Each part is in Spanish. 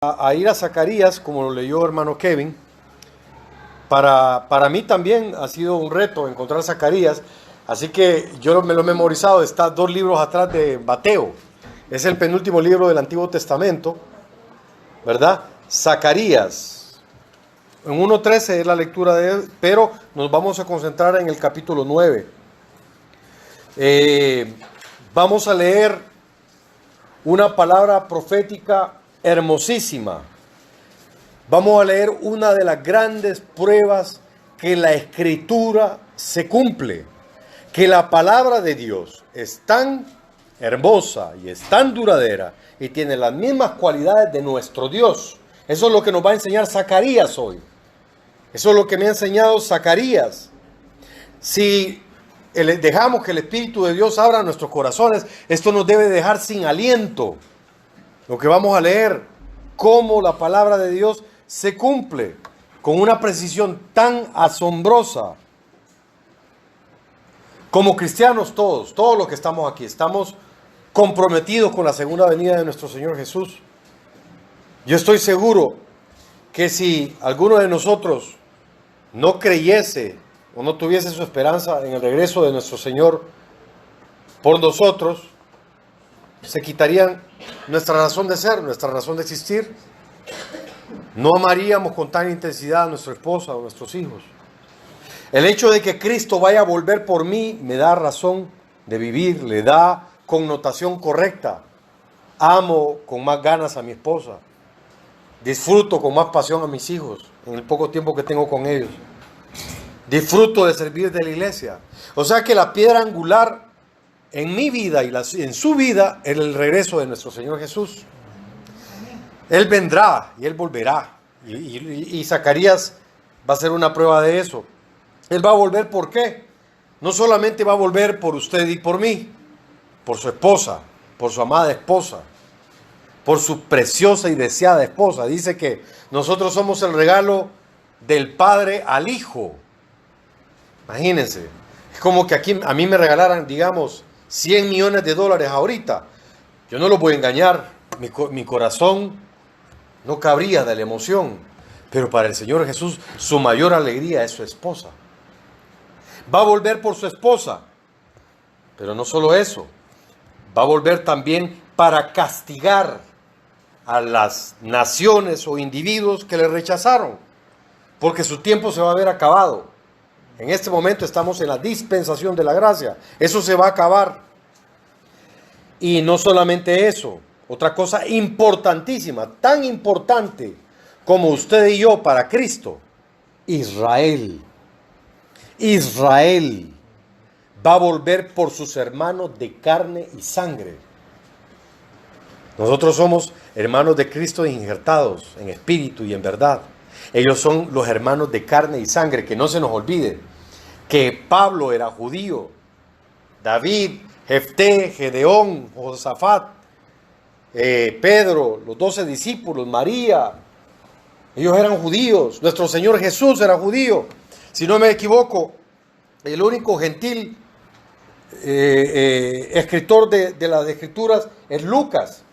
a ir a Zacarías, como lo leyó hermano Kevin. Para mí también ha sido un reto encontrar Zacarías, así que yo me lo he memorizado. Está 2 libros atrás de Mateo. Es el penúltimo libro del Antiguo Testamento, ¿verdad? Zacarías. En 1.13 es la lectura de él, pero nos vamos a concentrar en el capítulo 9. Vamos a leer una palabra profética hermosísima. Vamos a leer una de las grandes pruebas que la Escritura se cumple, que la palabra de Dios es tan hermosa y es tan duradera y tiene las mismas cualidades de nuestro Dios. Eso es lo que nos va a enseñar Zacarías hoy. Eso es lo que me ha enseñado Zacarías. Si dejamos que el Espíritu de Dios abra nuestros corazones, esto nos debe dejar sin aliento. Lo que vamos a leer, cómo la palabra de Dios se cumple con una precisión tan asombrosa. Como cristianos todos los que estamos aquí, estamos comprometidos con la segunda venida de nuestro Señor Jesús. Yo estoy seguro que si alguno de nosotros no creyese o no tuviese su esperanza en el regreso de nuestro Señor por nosotros, se quitarían nuestra razón de ser, nuestra razón de existir. No amaríamos con tan intensidad a nuestra esposa o a nuestros hijos. El hecho de que Cristo vaya a volver por mí me da razón de vivir, le da connotación correcta. Amo con más ganas a mi esposa. Disfruto con más pasión a mis hijos en el poco tiempo que tengo con ellos. Disfruto de servir de la iglesia. O sea que la piedra angular en mi vida y en su vida es el regreso de nuestro Señor Jesús. Él vendrá y Él volverá. Y Zacarías va a ser una prueba de eso. Él va a volver, ¿por qué? No solamente va a volver por usted y por mí, por su esposa, por su amada esposa, por su preciosa y deseada esposa. Dice que nosotros somos el regalo del Padre al Hijo. Imagínense, es como que aquí a mí me regalaran, digamos, $100 millones ahorita. Yo no los voy a engañar, mi corazón no cabría de la emoción, pero para el Señor Jesús su mayor alegría es su esposa. Va a volver por su esposa, pero no solo eso, va a volver también para castigar a las naciones o individuos que le rechazaron, porque su tiempo se va a ver acabado. En este momento estamos en la dispensación de la gracia. Eso se va a acabar. Y no solamente eso, otra cosa importantísima, tan importante como usted y yo para Cristo, Israel. Israel va a volver por sus hermanos de carne y sangre. Nosotros somos hermanos de Cristo injertados en espíritu y en verdad. Ellos son los hermanos de carne y sangre. Que no se nos olvide que Pablo era judío, David, Jefté, Gedeón, Josafat, Pedro, los 12 discípulos, María, ellos eran judíos. Nuestro Señor Jesús era judío. Si no me equivoco, el único gentil escritor de las Escrituras es Lucas.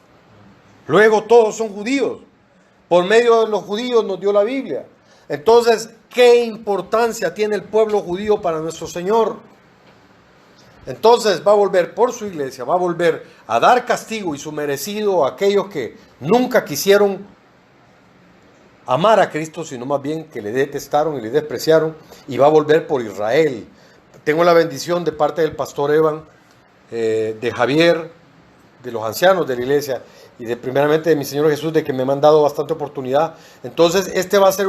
Luego todos son judíos. Por medio de los judíos nos dio la Biblia. Entonces, ¿qué importancia tiene el pueblo judío para nuestro Señor? Entonces va a volver por su iglesia, va a volver a dar castigo y su merecido a aquellos que nunca quisieron amar a Cristo, sino más bien que le detestaron y le despreciaron, y va a volver por Israel. Tengo la bendición de parte del pastor Evan, de Javier, de los ancianos de la iglesia, y primeramente de mi Señor Jesús, de que me han dado bastante oportunidad. Entonces este va a ser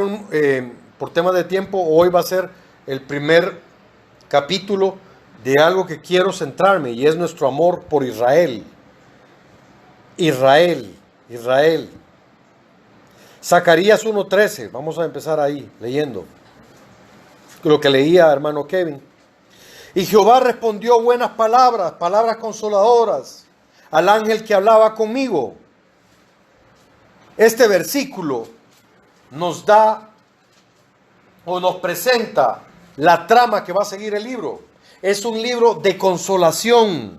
por temas de tiempo, hoy va a ser el primer capítulo de algo que quiero centrarme, y es nuestro amor por Israel. Israel. Zacarías 1.13, vamos a empezar ahí, leyendo lo que leía hermano Kevin. Y Jehová respondió buenas palabras, palabras consoladoras, al ángel que hablaba conmigo. Este versículo nos da o nos presenta la trama que va a seguir el libro. Es un libro de consolación.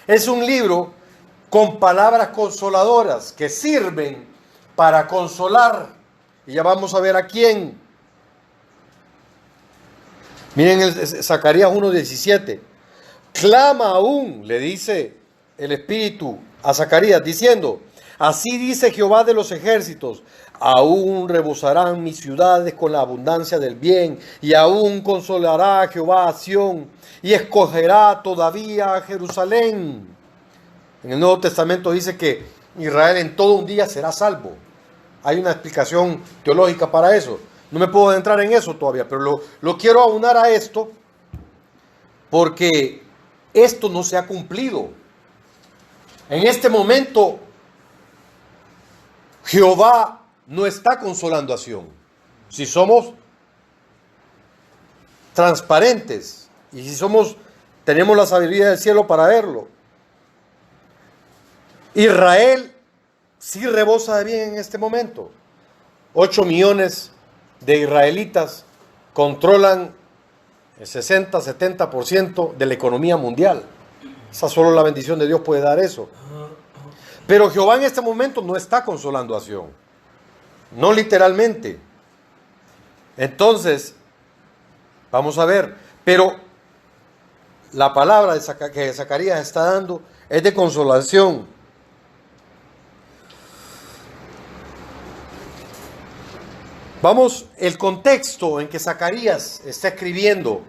Es un libro con palabras consoladoras que sirven para consolar. Y ya vamos a ver a quién. Miren Zacarías 1:17. Clama aún, le dice el Espíritu a Zacarías, diciendo: así dice Jehová de los ejércitos, aún rebosarán mis ciudades con la abundancia del bien, y aún consolará Jehová a Sión, y escogerá todavía a Jerusalén. En el Nuevo Testamento dice que Israel en todo un día será salvo. Hay una explicación teológica para eso. No me puedo entrar en eso todavía, pero lo quiero aunar a esto porque esto no se ha cumplido. En este momento, Jehová no está consolando a Sión. Si somos transparentes y si tenemos la sabiduría del cielo para verlo. Israel sí rebosa de bien en este momento. 8 millones de israelitas controlan el 60-70% de la economía mundial. Esa solo la bendición de Dios puede dar eso. Pero Jehová en este momento no está consolando a Sión. No literalmente. Entonces, vamos a ver. Pero la palabra que Zacarías está dando es de consolación. Vamos, el contexto en que Zacarías está escribiendo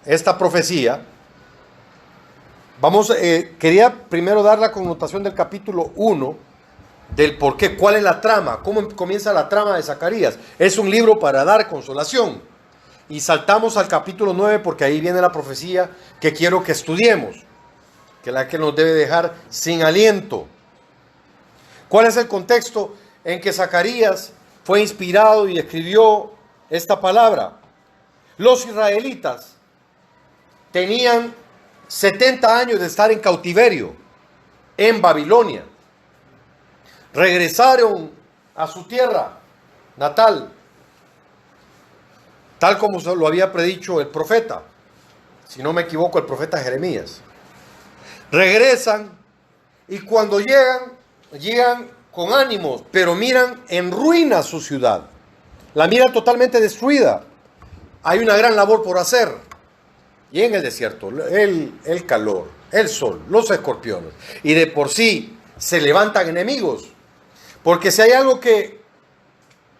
esta profecía. Quería primero dar la connotación del capítulo 1, del por qué, cuál es la trama, cómo comienza la trama de Zacarías. Es un libro para dar consolación. Y saltamos al capítulo 9 porque ahí viene la profecía que quiero que estudiemos, que es la que nos debe dejar sin aliento. ¿Cuál es el contexto en que Zacarías fue inspirado y escribió esta palabra? Los israelitas tenían 70 años de estar en cautiverio en Babilonia. Regresaron a su tierra natal, tal como lo había predicho el profeta, si no me equivoco, el profeta Jeremías. Regresan y cuando llegan con ánimos, pero miran en ruinas su ciudad. La miran totalmente destruida. Hay una gran labor por hacer. Y en el desierto, el calor, el sol, los escorpiones. Y de por sí se levantan enemigos. Porque si hay algo que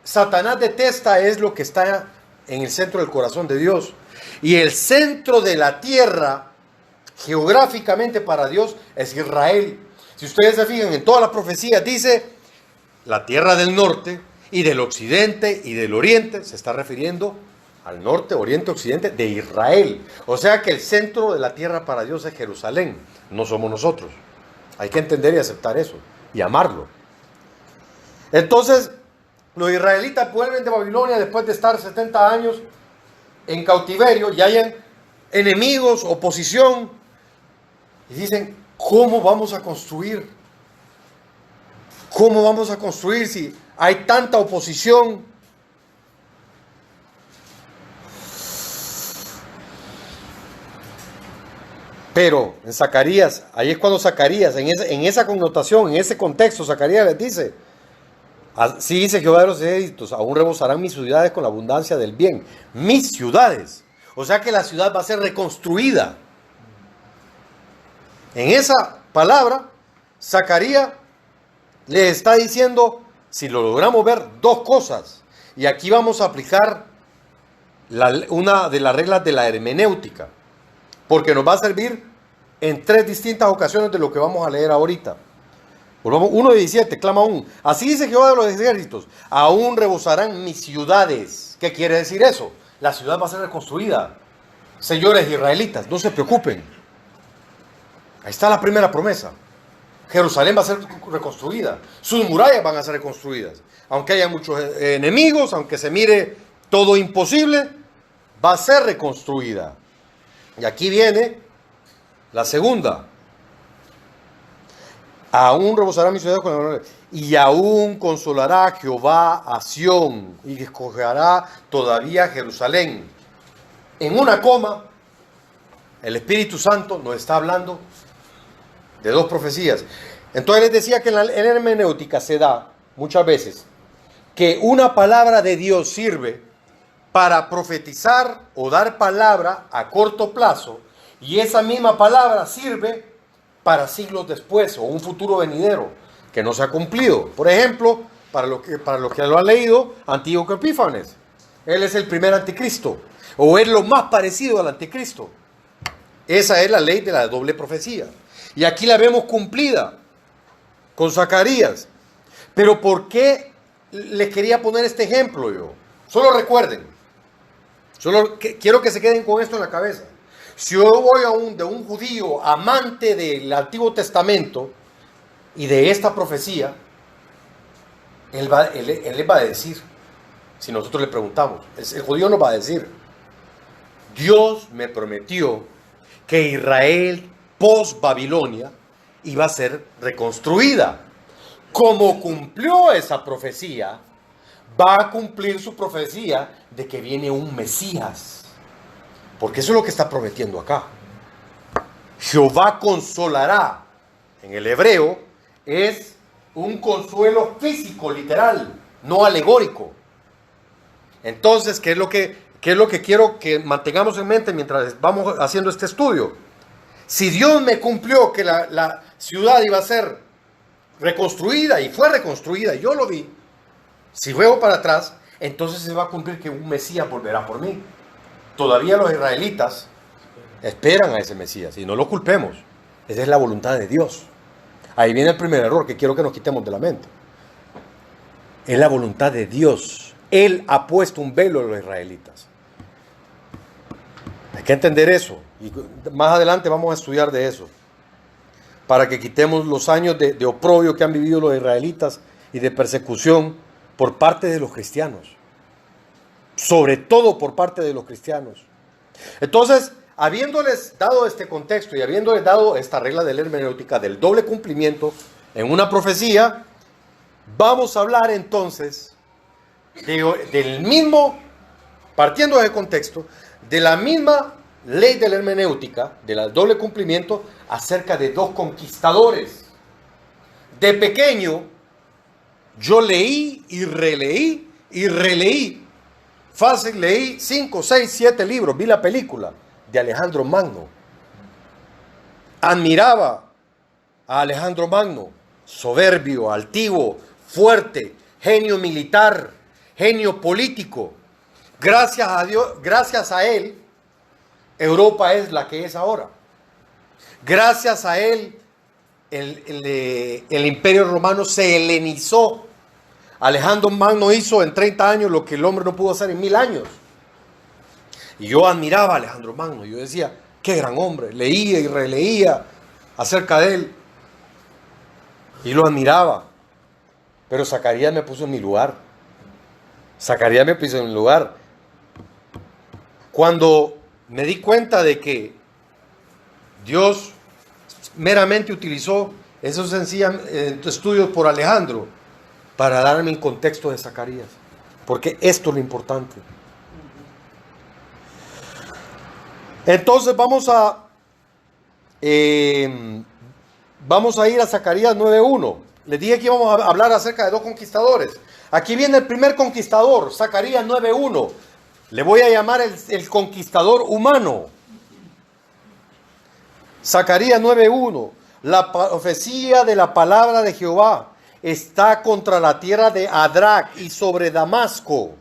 Satanás detesta es lo que está en el centro del corazón de Dios. Y el centro de la tierra, geográficamente para Dios, es Israel. Si ustedes se fijan en todas las profecías, dice la tierra del norte y del occidente y del oriente. Se está refiriendo al norte, oriente, occidente de Israel. O sea que el centro de la tierra para Dios es Jerusalén, no somos nosotros. Hay que entender y aceptar eso y amarlo. Entonces, los israelitas vuelven de Babilonia después de estar 70 años en cautiverio y hayan enemigos, oposición, y dicen: ¿cómo vamos a construir? ¿Cómo vamos a construir si hay tanta oposición? Pero en Zacarías, ahí es cuando Zacarías, en esa connotación, en ese contexto, Zacarías les dice: así dice Jehová de los ejércitos, aún rebosarán mis ciudades con la abundancia del bien. Mis ciudades. O sea que la ciudad va a ser reconstruida. En esa palabra, Zacarías le está diciendo, si lo logramos ver, dos cosas. Y aquí vamos a aplicar una de las reglas de la hermenéutica, porque nos va a servir en 3 distintas ocasiones de lo que vamos a leer ahorita. Volvamos, 1:17, clama aún. Así dice Jehová de los ejércitos, aún rebosarán mis ciudades. ¿Qué quiere decir eso? La ciudad va a ser reconstruida. Señores israelitas, no se preocupen. Ahí está la primera promesa. Jerusalén va a ser reconstruida. Sus murallas van a ser reconstruidas. Aunque haya muchos enemigos, aunque se mire todo imposible, va a ser reconstruida. Y aquí viene la segunda. Aún rebosará mi ciudad con la gloria, y aún consolará Jehová a Sión, y escogerá todavía Jerusalén. En una coma, el Espíritu Santo nos está hablando de 2 profecías. Entonces les decía que en la hermenéutica se da muchas veces que una palabra de Dios sirve para profetizar o dar palabra a corto plazo, y esa misma palabra sirve para siglos después o un futuro venidero que no se ha cumplido. Por ejemplo, para los que lo han leído, Antíoco Epífanes, él es el primer anticristo, o es lo más parecido al anticristo. Esa es la ley de la doble profecía, y aquí la vemos cumplida con Zacarías. Pero ¿por qué les quería poner este ejemplo yo? Solo recuerden, quiero que se queden con esto en la cabeza. Si yo voy de un judío amante del Antiguo Testamento y de esta profecía, él les va a decir, si nosotros le preguntamos, el judío nos va a decir: Dios me prometió que Israel post Babilonia iba a ser reconstruida. Como cumplió esa profecía, va a cumplir su profecía de que viene un Mesías. Porque eso es lo que está prometiendo acá. Jehová consolará. En el hebreo es un consuelo físico, literal, no alegórico. Entonces, ¿qué es lo que quiero que mantengamos en mente mientras vamos haciendo este estudio? Si Dios me cumplió que la ciudad iba a ser reconstruida, y fue reconstruida, yo lo vi, si veo para atrás, entonces se va a cumplir que un Mesías volverá por mí. Todavía los israelitas esperan a ese Mesías, y no lo culpemos. Esa es la voluntad de Dios. Ahí viene el primer error que quiero que nos quitemos de la mente. Es la voluntad de Dios. Él ha puesto un velo a los israelitas. Hay que entender eso, y más adelante vamos a estudiar de eso, para que quitemos los años de oprobio que han vivido los israelitas y de persecución por parte de los cristianos, sobre todo por parte de los cristianos. Entonces, habiéndoles dado este contexto y habiéndoles dado esta regla de la hermenéutica del doble cumplimiento en una profecía, vamos a hablar entonces del mismo, partiendo del contexto, de la misma ley de la hermenéutica, del doble cumplimiento, acerca de dos conquistadores. De pequeño, yo leí y releí y releí. Fácil, leí 5, 6, 7 libros, vi la película de Alejandro Magno. Admiraba a Alejandro Magno, soberbio, altivo, fuerte, genio militar, genio político. Gracias a Dios, gracias a él, Europa es la que es ahora. Gracias a él, el Imperio Romano se helenizó. Alejandro Magno hizo en 30 años lo que el hombre no pudo hacer en 1000 años. Y yo admiraba a Alejandro Magno. Yo decía, qué gran hombre. Leía y releía acerca de él. Y lo admiraba. Pero Zacarías me puso en mi lugar. Zacarías me puso en mi lugar. Cuando me di cuenta de que Dios meramente utilizó esos sencillos estudios por Alejandro para darme el contexto de Zacarías, porque esto es lo importante. Entonces vamos a ir a Zacarías 9:1. Les dije que íbamos a hablar acerca de dos conquistadores. Aquí viene el primer conquistador, Zacarías 9:1. Le voy a llamar el conquistador humano. Zacarías 9:1. La profecía de la palabra de Jehová está contra la tierra de Adrac y sobre Damasco,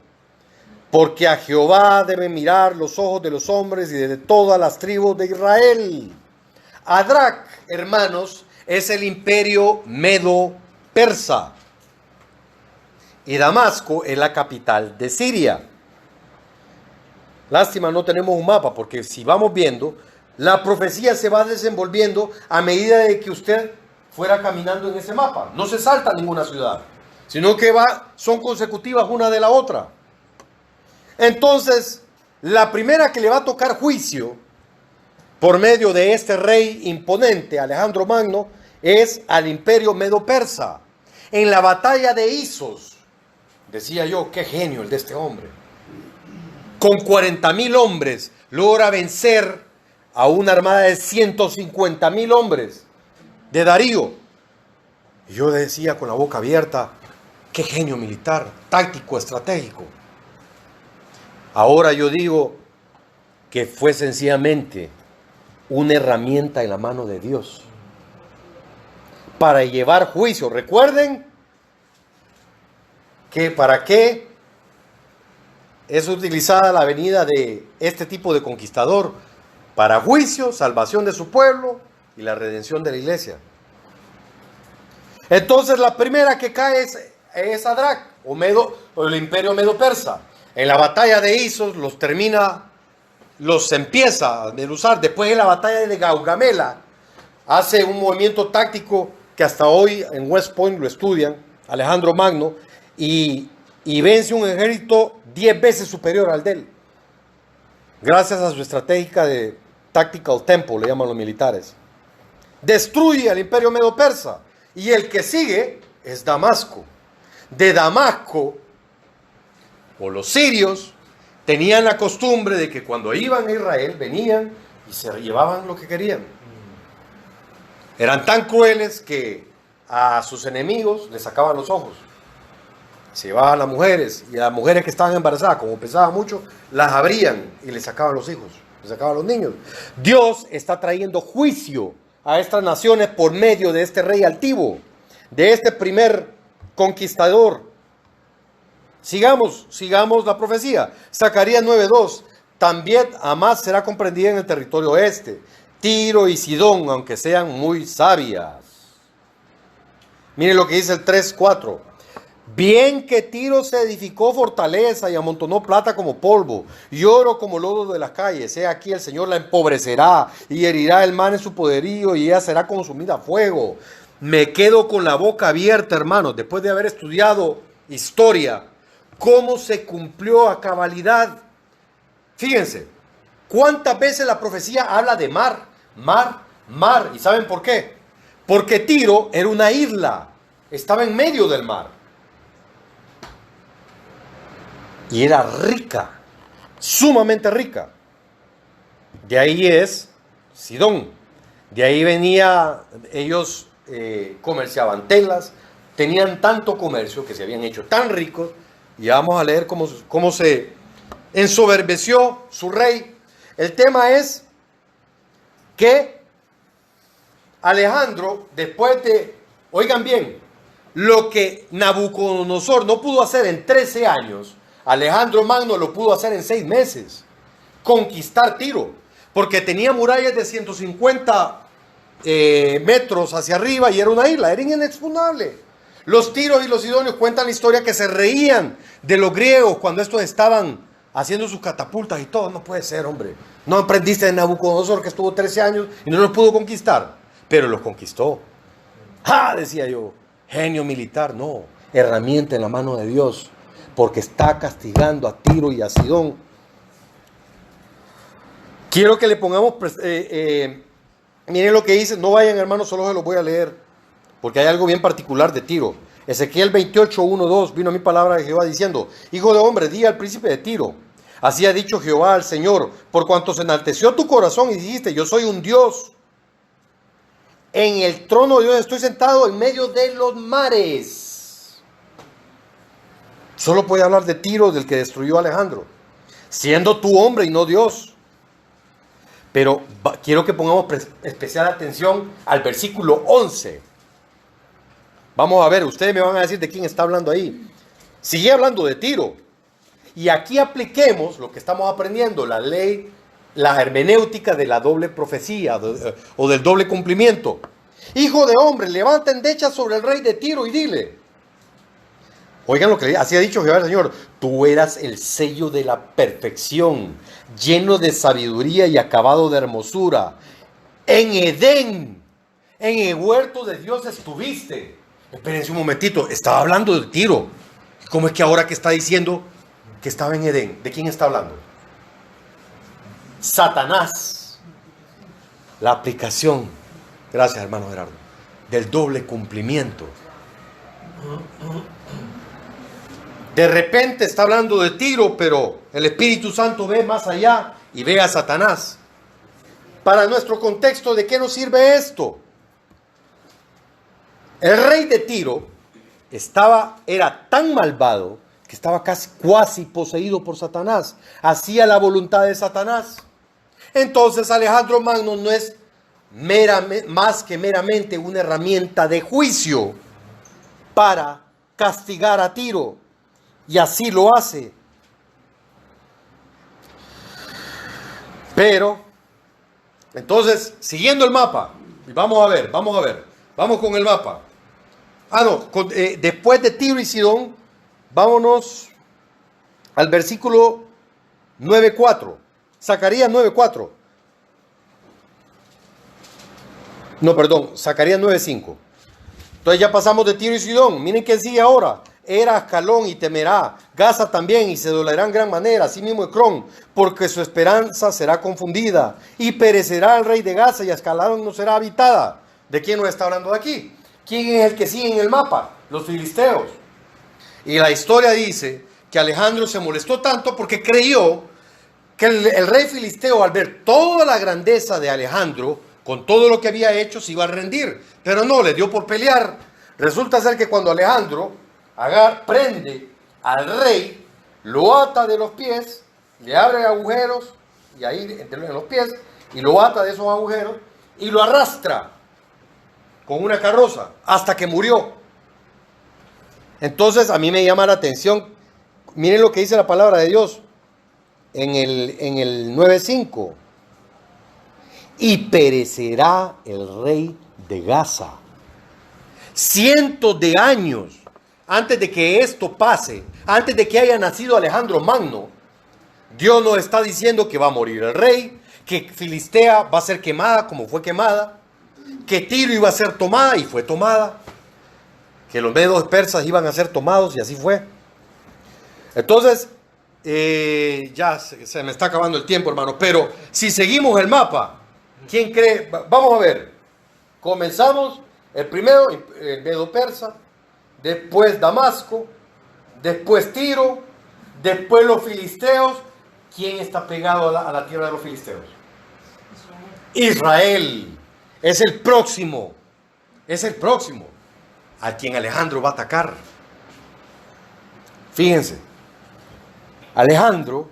porque a Jehová deben mirar los ojos de los hombres y de todas las tribus de Israel. Adrac, hermanos, es el imperio medo-persa, y Damasco es la capital de Siria. Lástima, no tenemos un mapa, porque si vamos viendo, la profecía se va desenvolviendo a medida de que usted fuera caminando en ese mapa. No se salta ninguna ciudad, sino que son consecutivas una de la otra. Entonces, la primera que le va a tocar juicio por medio de este rey imponente, Alejandro Magno, es al imperio medo-persa. En la batalla de Isos, decía yo, qué genio el de este hombre. Con 40,000 hombres logra vencer a una armada de 150,000 hombres de Darío. Y yo decía con la boca abierta, Qué genio militar, táctico, estratégico. Ahora yo digo que fue sencillamente una herramienta en la mano de Dios para llevar juicio. Recuerden que para qué es utilizada la venida de este tipo de conquistador: para juicio, salvación de su pueblo y la redención de la iglesia. Entonces la primera que cae es Sadrach, o el imperio medo-persa. En la batalla de Isos los empieza a usar. Después en la batalla de Gaugamela hace un movimiento táctico que hasta hoy en West Point lo estudian, Alejandro Magno, y vence un ejército 10 veces superior al de él, gracias a su estratégica de tactical tempo, le llaman los militares. Destruye al imperio medo-persa, y el que sigue es Damasco. De Damasco, o los sirios, tenían la costumbre de que cuando iban a Israel, venían y se llevaban lo que querían. Eran tan crueles que a sus enemigos les sacaban los ojos. Se llevaban a las mujeres, y a las mujeres que estaban embarazadas, como pesaban mucho, las abrían y les sacaban los hijos, les sacaban los niños. Dios está trayendo juicio a estas naciones por medio de este rey altivo, de este primer conquistador. Sigamos la profecía. Zacarías 9:2. También Hamás será comprendida en el territorio oeste, Tiro y Sidón, aunque sean muy sabias. Miren lo que dice el 3:4. Bien que Tiro se edificó fortaleza y amontonó plata como polvo y oro como lodo de las calles. He aquí el Señor la empobrecerá y herirá el mal en su poderío y ella será consumida a fuego. Me quedo con la boca abierta, hermanos, después de haber estudiado historia, cómo se cumplió a cabalidad. Fíjense, cuántas veces la profecía habla de mar. ¿Y saben por qué? Porque Tiro era una isla, estaba en medio del mar. Y era rica, sumamente rica. De ahí es Sidón. De ahí venía, ellos comerciaban telas, tenían tanto comercio que se habían hecho tan ricos. Y vamos a leer cómo se ensoberbeció su rey. El tema es que Alejandro, después de, oigan bien, lo que Nabucodonosor no pudo hacer en 13 años, Alejandro Magno lo pudo hacer en 6 meses. Conquistar Tiro, porque tenía murallas de 150 metros hacia arriba y era una isla, era inexpugnable. Los tiros y los sidonios cuentan la historia que se reían de los griegos cuando estos estaban haciendo sus catapultas y todo. No puede ser, hombre. No aprendiste de Nabucodonosor, que estuvo 13 años y no los pudo conquistar, pero los conquistó. ¡Ja! Decía yo, genio militar. No, herramienta en la mano de Dios, porque está castigando a Tiro y a Sidón. Quiero que le pongamos, miren lo que dice, no vayan, hermanos, solo se los voy a leer, porque hay algo bien particular de Tiro. Ezequiel 28, 1, 2, vino a mi palabra de Jehová diciendo: Hijo de hombre, di al príncipe de Tiro, así ha dicho Jehová al Señor, por cuanto se enalteció tu corazón y dijiste, yo soy un Dios, en el trono de Dios estoy sentado en medio de los mares. Solo puede hablar de Tiro, del que destruyó a Alejandro, siendo tú hombre y no Dios. Pero quiero que pongamos especial atención al versículo 11. Vamos a ver, ustedes me van a decir de quién está hablando ahí. Sigue hablando de Tiro. Y aquí apliquemos lo que estamos aprendiendo, la ley, la hermenéutica de la doble profecía o del doble cumplimiento. Hijo de hombre, levanta endecha sobre el rey de Tiro y dile. Oigan lo que así ha dicho Jehová el Señor: tú eras el sello de la perfección, lleno de sabiduría y acabado de hermosura. En Edén, en el huerto de Dios estuviste. Espérense un momentito, estaba hablando de Tiro. ¿Cómo es que ahora que está diciendo que estaba en Edén? ¿De quién está hablando? Satanás. La aplicación, gracias hermano Gerardo, del doble cumplimiento. De repente está hablando de Tiro, pero el Espíritu Santo ve más allá y ve a Satanás. Para nuestro contexto, ¿de qué nos sirve esto? El rey de Tiro era tan malvado que estaba casi cuasi poseído por Satanás. Hacía la voluntad de Satanás. Entonces Alejandro Magno no es más que meramente una herramienta de juicio para castigar a Tiro. Y así lo hace. Pero, entonces, siguiendo el mapa, vamos a ver, vamos con el mapa. Después de Tiro y Sidón, vámonos al versículo 9:4. Zacarías 9:4. No, perdón, Zacarías 9:5. Entonces ya pasamos de Tiro y Sidón. Miren quién sigue ahora. Era Ascalón y temerá, Gaza también, y se dolerá en gran manera, así mismo Ecrón, porque su esperanza será confundida, y perecerá el rey de Gaza, y Ascalón no será habitada. ¿De quién nos está hablando de aquí? ¿Quién es el que sigue en el mapa? Los filisteos. Y la historia dice que Alejandro se molestó tanto porque creyó que el rey filisteo, al ver toda la grandeza de Alejandro, con todo lo que había hecho, se iba a rendir. Pero no, le dio por pelear. Resulta ser que cuando Alejandro prende al rey, lo ata de los pies, le abre agujeros, y ahí en los pies, y lo ata de esos agujeros, y lo arrastra con una carroza, hasta que murió. Entonces a mí me llama la atención, miren lo que dice la palabra de Dios, en el 9:5. Y perecerá el rey de Gaza. Cientos de años antes de que esto pase, antes de que haya nacido Alejandro Magno, Dios nos está diciendo que va a morir el rey, que Filistea va a ser quemada como fue quemada, que Tiro iba a ser tomada y fue tomada, que los medos persas iban a ser tomados y así fue. Entonces, ya se me está acabando el tiempo, hermano, pero si seguimos el mapa, ¿quién cree? Vamos a ver. Comenzamos el primero, el medo persa, después Damasco, después Tiro, después los filisteos. ¿Quién está pegado a la tierra de los filisteos? Israel. Es el próximo a quien Alejandro va a atacar. Fíjense, Alejandro,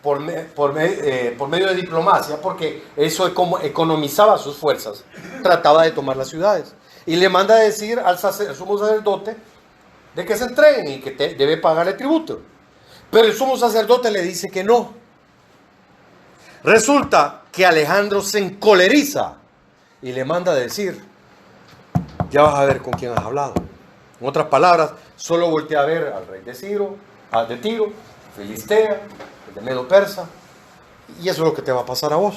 por medio de diplomacia, porque eso es como economizaba sus fuerzas, trataba de tomar las ciudades. Y le manda a decir al sumo sacerdote de que se entreguen y que debe pagarle tributo. Pero el sumo sacerdote le dice que no. Resulta que Alejandro se encoleriza y le manda a decir: ya vas a ver con quién has hablado. En otras palabras, solo voltea a ver al rey de Tiro, Filistea, el de Medo Persa, y eso es lo que te va a pasar a vos.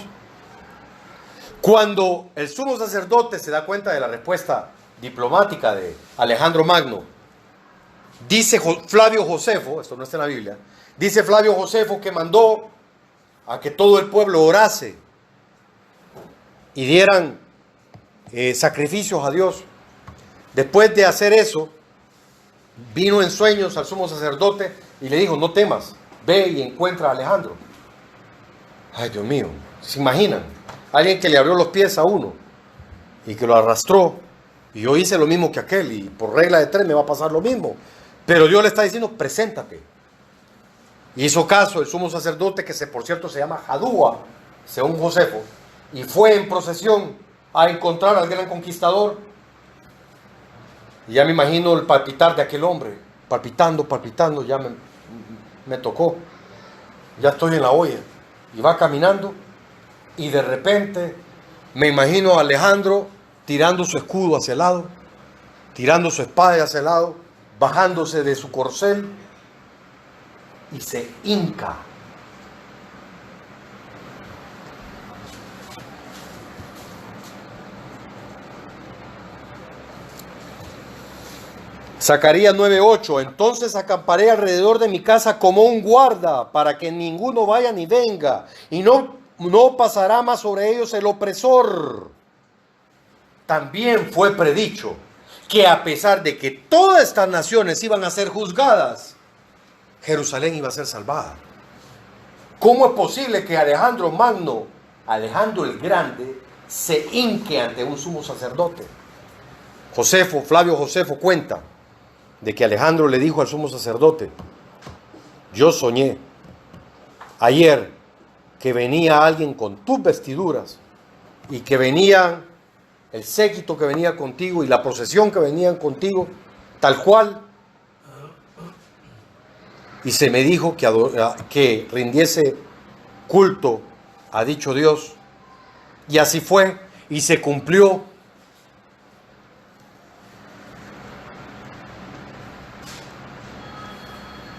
Cuando el sumo sacerdote se da cuenta de la respuesta diplomática de Alejandro Magno, dice Flavio Josefo, esto no está en la Biblia, dice Flavio Josefo que mandó a que todo el pueblo orase y dieran sacrificios a Dios. Después de hacer eso, vino en sueños al sumo sacerdote y le dijo: no temas, ve y encuentra a Alejandro. Ay, Dios mío, ¿se imaginan? Alguien que le abrió los pies a uno y que lo arrastró, y yo hice lo mismo que aquel, y por regla de 3 me va a pasar lo mismo. Pero Dios le está diciendo: preséntate. Y hizo caso el sumo sacerdote, que por cierto se llama Jadúa, según Josefo, y fue en procesión a encontrar al gran conquistador. Y ya me imagino el palpitar de aquel hombre, palpitando, ya me tocó, ya estoy en la olla, y va caminando, y de repente me imagino a Alejandro tirando su escudo hacia el lado, tirando su espada hacia el lado, bajándose de su corcel, y se hinca. Zacarías 9:8. Entonces acamparé alrededor de mi casa como un guarda, para que ninguno vaya ni venga, y no pasará más sobre ellos el opresor. También fue predicho que a pesar de que todas estas naciones iban a ser juzgadas, Jerusalén iba a ser salvada. ¿Cómo es posible que Alejandro Magno, Alejandro el Grande, se hinque ante un sumo sacerdote? Flavio Josefo cuenta de que Alejandro le dijo al sumo sacerdote: yo soñé ayer que venía alguien con tus vestiduras y que venía el séquito que venía contigo y la procesión que venían contigo, tal cual. Y se me dijo que rindiese culto a dicho Dios. Y así fue, y se cumplió.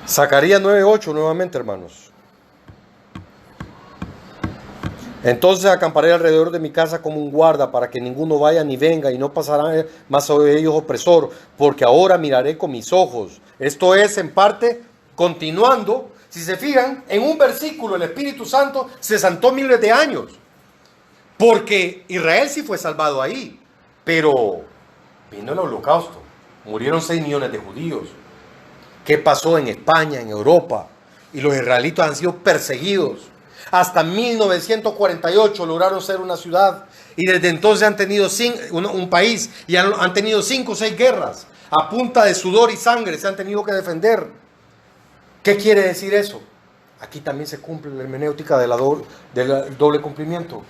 Zacarías 9:8 nuevamente, hermanos. Entonces acamparé alrededor de mi casa como un guarda para que ninguno vaya ni venga y no pasará más sobre ellos opresor, porque ahora miraré con mis ojos. Esto es, en parte, continuando. Si se fijan, en un versículo el Espíritu Santo se sentó miles de años, porque Israel sí fue salvado ahí, pero vino el holocausto, murieron 6 millones de judíos. ¿Qué pasó en España, en Europa? Y los israelitas han sido perseguidos. Hasta 1948 lograron ser una ciudad, y desde entonces han tenido un país, y han tenido 5 o 6 guerras. A punta de sudor y sangre se han tenido que defender. ¿Qué quiere decir eso? Aquí también se cumple la hermenéutica del doble cumplimiento.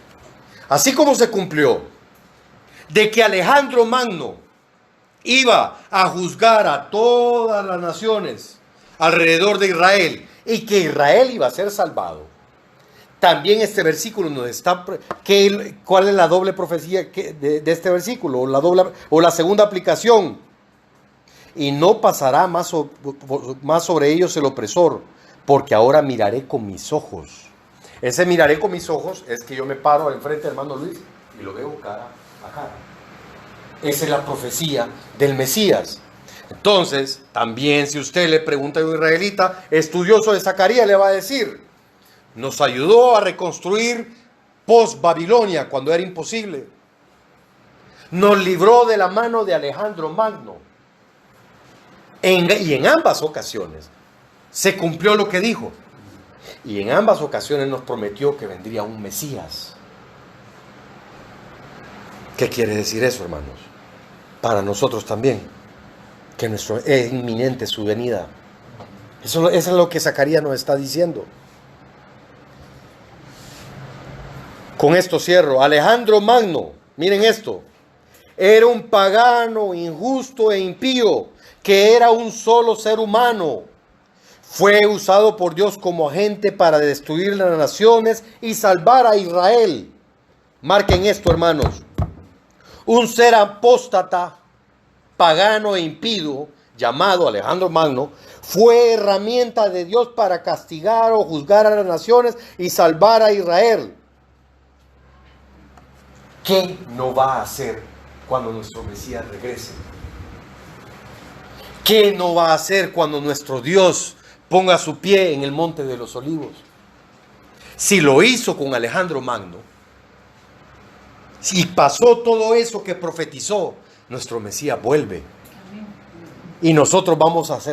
Así como se cumplió de que Alejandro Magno iba a juzgar a todas las naciones alrededor de Israel y que Israel iba a ser salvado, también este versículo nos está... ¿Cuál es la doble profecía de este versículo? O la segunda aplicación. Y no pasará más sobre ellos el opresor, porque ahora miraré con mis ojos. Ese miraré con mis ojos es que yo me paro enfrente del hermano Luis y lo veo cara a cara. Esa es la profecía del Mesías. Entonces, también si usted le pregunta a un israelita estudioso de Zacarías, le va a decir: nos ayudó a reconstruir post-Babilonia cuando era imposible. Nos libró de la mano de Alejandro Magno. Y en ambas ocasiones se cumplió lo que dijo. Y en ambas ocasiones nos prometió que vendría un Mesías. ¿Qué quiere decir eso, hermanos? Para nosotros también, que es inminente su venida. Eso es lo que Zacarías nos está diciendo. Con esto cierro. Alejandro Magno, miren esto, era un pagano, injusto e impío, que era un solo ser humano. Fue usado por Dios como agente para destruir las naciones y salvar a Israel. Marquen esto, hermanos. Un ser apóstata, pagano e impío, llamado Alejandro Magno, fue herramienta de Dios para castigar o juzgar a las naciones y salvar a Israel. ¿Qué no va a hacer cuando nuestro Mesías regrese? ¿Qué no va a hacer cuando nuestro Dios ponga su pie en el monte de los olivos? Si lo hizo con Alejandro Magno, si pasó todo eso que profetizó, nuestro Mesías vuelve. Y nosotros vamos a hacer